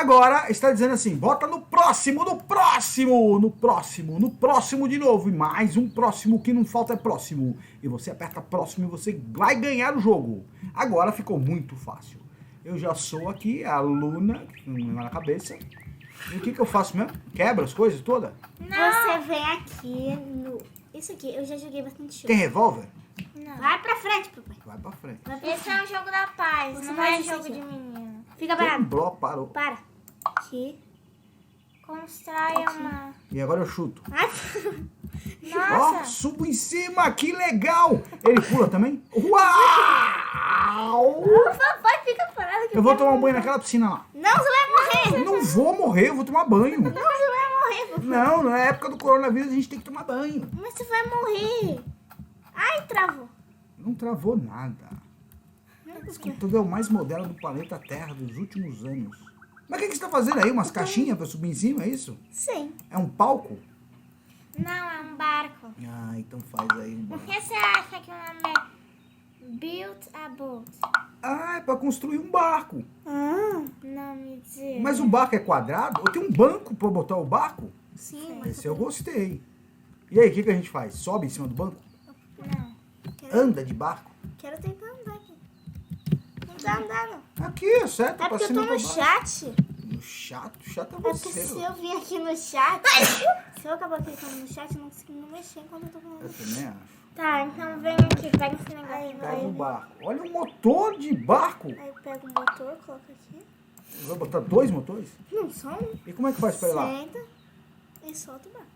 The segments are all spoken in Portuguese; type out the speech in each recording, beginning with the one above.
Agora está dizendo assim, bota no próximo, no próximo, no próximo, no próximo de novo. E mais um próximo, o que não falta é próximo. E você aperta próximo e você vai ganhar o jogo. Agora ficou muito fácil. Eu já sou aqui a Luna, com uma na cabeça. E o que eu faço mesmo? Quebra as coisas todas? Não. Você vem aqui no... Isso aqui, eu já joguei bastante jogo. Tem revólver? Não. Vai pra frente, papai. Vai pra frente. Esse é um jogo da paz, Você não faz é isso jogo aqui, de ó. menino. Fica Tem um parado. bloco, parou. Para. Aqui. Constrói uma... E agora eu chuto. Ai. Ó, Nossa! subo em cima, que legal! Ele pula também? Uau! Papai, fica parado. Que Eu vou tomar um banho naquela piscina lá. Não, você vai morrer. Não vou morrer, eu vou tomar banho. Não, você vai morrer, papai. Não, na época do coronavírus a gente tem que tomar banho. Mas você vai morrer. Ai, travou. Não travou nada. Esse computador é o mais moderno do planeta Terra dos últimos anos. Mas o que você está fazendo aí? Umas caixinhas para subir em cima, é isso? Sim. É um palco? Não, é um barco. Ah, então faz aí um Por barco. que você acha que o nome é Build a Boat? Ah, é para construir um barco. Não me diga. Mas o barco é quadrado? Ou tem um banco para botar o barco? Sim, mas Esse eu gostei. E aí, o que a gente faz? Sobe em cima do banco? Não. Anda de barco? quero tentar andar aqui. Não dá andar, não. Aqui, certo? É porque eu tô no chat. No chat? O chat é É porque você. se eu vir aqui no chat, se eu acabar clicando no chat, eu não consigo mexer enquanto eu tô Eu falando. também acho. Tá, então vem aqui, pega esse negócio. Pega o barco. Olha o motor de barco. Aí pega o motor, coloca aqui. Vai botar 2 motores? Não, só um. E como é que faz pra ir lá? Senta e solta o barco.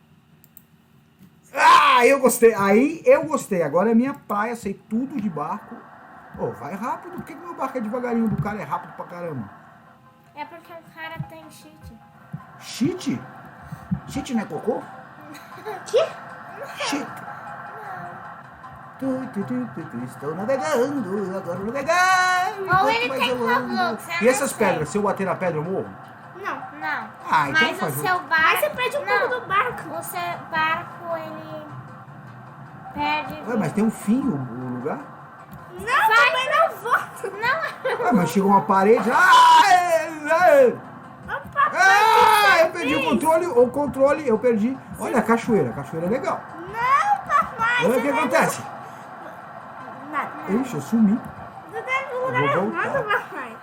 Ah, eu gostei. Aí eu gostei. Agora é minha praia, sei tudo de barco. Ô, vai rápido. Por que meu barco é devagarinho? Do cara é rápido pra caramba. É porque o cara tem cheat. Cheat? Cheat não é cocô? Que? Cheat. Estou navegando, agora navegar. Ou ele tem Roblox, eu E não essas sei. pedras? Se eu bater na pedra, eu morro? Não. Não. Ah, então Mas faz o um- seu barco... Aí você perde um pouco do barco. O seu barco, ele... Perde... Ué, mas tem um fim o lugar? Não, também não volta. Não. Ué, mas chegou uma parede. Ah, eu perdi o controle, eu perdi. Olha a cachoeira é legal. Não, papai. Olha o que acontece. Nada. Ixi, eu sumi. Você tá no Eu lugar vou errado, voltar. papai.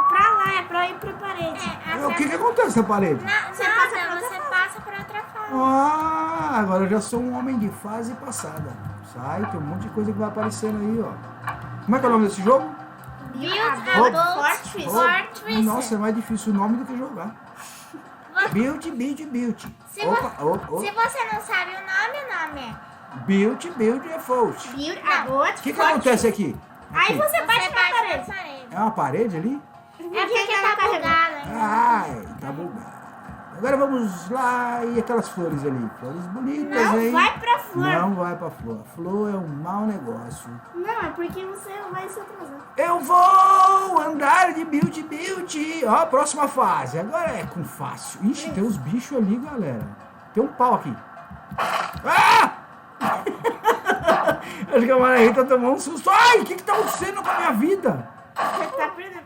Pra lá, é pra ir pra parede. O que acontece na parede? Você passa pra outra Você passa pra outra fase. Ah, agora eu já sou um homem de fase passada. Sai, tem um monte de coisa que vai aparecendo aí, ó. Como é que é o nome desse jogo? Build Ah, a boat. boat. Fortress. Fortress. Nossa, é mais difícil o nome do que jogar. Build. Se, Opa, se você não sabe o nome é... Build é forte. Build a boat. O que acontece aqui? Aí Aqui. você bate na parede. parede. É uma parede ali? É porque tá bugado, hein? Ai, tá bugado. Agora vamos lá e aquelas flores ali. Flores bonitas, Não hein? vai pra flor. Não vai pra flor. Flor é um mau negócio. Não, é porque você vai se atrasar. Eu vou andar de build. Ó, próxima fase. Agora é com fácil. Ixi, tem uns bichos ali, galera. Tem um pau aqui. Ah! Acho que a Maria Rita tomou um susto. Ai, o que tá acontecendo com a minha vida? Você tá perdendo.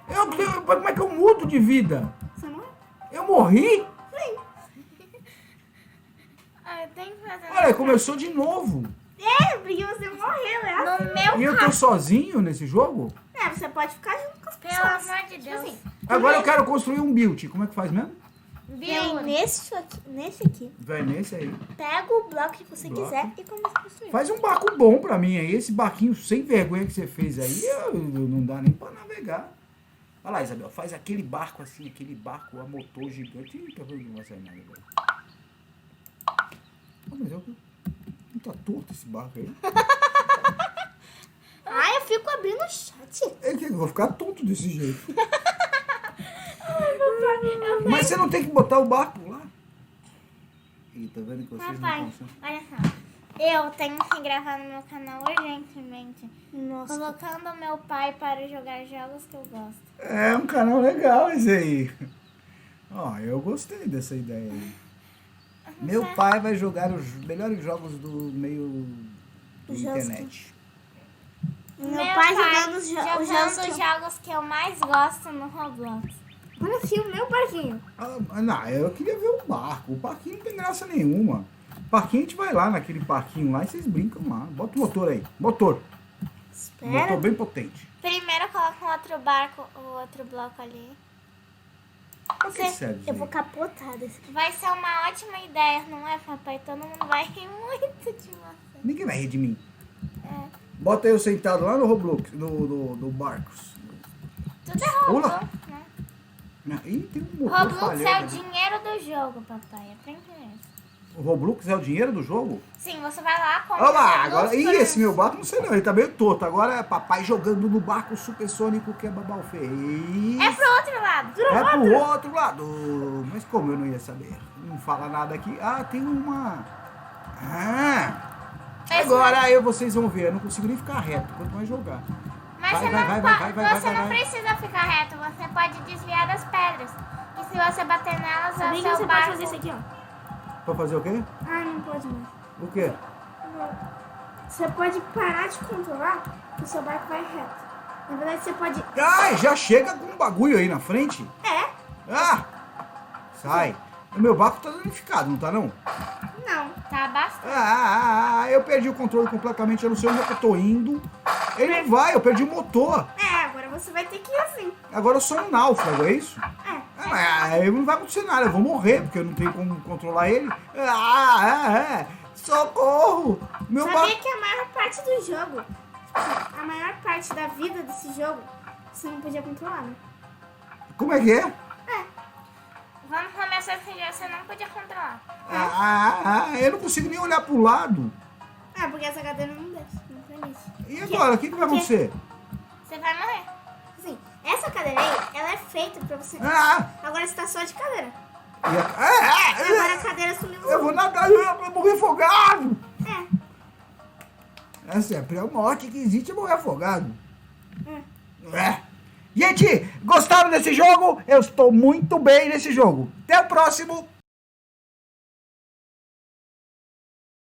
Como é que eu mudo de vida? Você não é? Eu morri? Sim. Ah, eu tenho que fazer... Olha, começou de novo. É, porque você morreu, é assim. No meu E eu tô sozinho nesse jogo? É, você pode ficar junto com as Pelo pessoas. amor de Deus. Assim, Agora eu quero construir um build. Como é que faz mesmo? vem Build. nesse aqui. Vai nesse aí. Pega o bloco que você Bloco. quiser e começa a construir. Faz um barco bom pra mim aí. Esse barquinho sem vergonha que você fez aí, não dá nem pra navegar. Olha lá, Isabel, faz aquele barco assim, aquele barco a motor gigante. Ih, tá vendo que não vai sair nada agora. Mas não tá torto esse barco aí. Ah, eu fico abrindo o chat. É que eu vou ficar tonto desse jeito. Mas você não tem que botar o barco lá? Ih, tá vendo que vocês Papai, não conseguem? olha só. Eu tenho que gravar no meu canal urgentemente. Nossa. Colocando meu pai para jogar jogos que eu gosto. É um canal legal esse aí. Ó, eu gostei dessa ideia aí. Meu pai vai jogar os melhores jogos do meio da Os jogos internet. Meu pai jogando os jogos que eu... jogos que eu mais gosto no Roblox. Olha assim, o meu barquinho. Não, eu queria ver o barco. O parquinho não tem graça nenhuma. Parquinho a gente vai lá naquele parquinho lá e vocês brincam lá. Bota o motor aí. Motor. Espera. Motor bem potente. Primeiro coloca um outro barco, o outro bloco ali. Pra que serve isso Eu aí? vou capotar desse aqui. Vai ser uma ótima ideia, não é, papai? Todo mundo vai rir muito de você. Ninguém vai rir de mim. É. Bota eu sentado lá no Roblox, no Barcos. Tudo é Roblox, Pula. né? Ih, tem um motor Roblox falhando é o ali. dinheiro do jogo, papai. Aprende isso. O Roblox é o dinheiro do jogo? Sim, você vai lá, compra Olha lá, Roblox agora. Ih, por esse meu barco não sei não, ele tá meio torto. Agora é papai jogando no barco supersônico que é babau fez. É pro outro lado. É pro outro lado. Mas como eu não ia saber? Não fala nada aqui. Ah, tem uma. Ah! Esse Agora aí vocês vão ver. Eu não consigo nem ficar reto quanto mais jogar. Mas Vai, você vai, não, vai, po- vai, vai, você vai, não vai. precisa ficar reto, você pode desviar das pedras. E se você bater nelas, Sabia o que seu você barco... pode fazer isso aqui, ó. Pra fazer o quê? Ah, não pode mais. O quê? Você pode parar de controlar que o seu barco vai reto. Na verdade, você pode... Ah, já chega com um bagulho aí na frente? É? Ah! Sai. O meu barco tá danificado, não tá não? Não. Tá bastante. Eu perdi o controle completamente, eu não sei onde é que eu tô indo. Ele não vai, eu perdi o motor. É, agora você vai ter que ir assim. Agora eu sou um náufrago, é isso? É. Aí não vai acontecer nada, eu vou morrer, porque eu não tenho como controlar ele. Socorro! Meu Sabia barco... que a maior parte do jogo, a maior parte da vida desse jogo, você não podia controlar, né? Como é que é? Vamos começar assim, já você não podia controlar. Eu não consigo nem olhar pro lado. É, porque essa cadeira não deixa, não permite. E agora, o que vai acontecer? Você vai morrer. Assim, essa cadeira aí, ela é feita pra você... Ah! Agora você tá só de cadeira. E a- Agora a cadeira sumiu. Eu vou nadar, eu vou morrer afogado. É. Essa é a pior morte que existe, é morrer afogado. É. É. Gente, gostaram desse jogo? Eu estou muito bem nesse jogo. Até o próximo.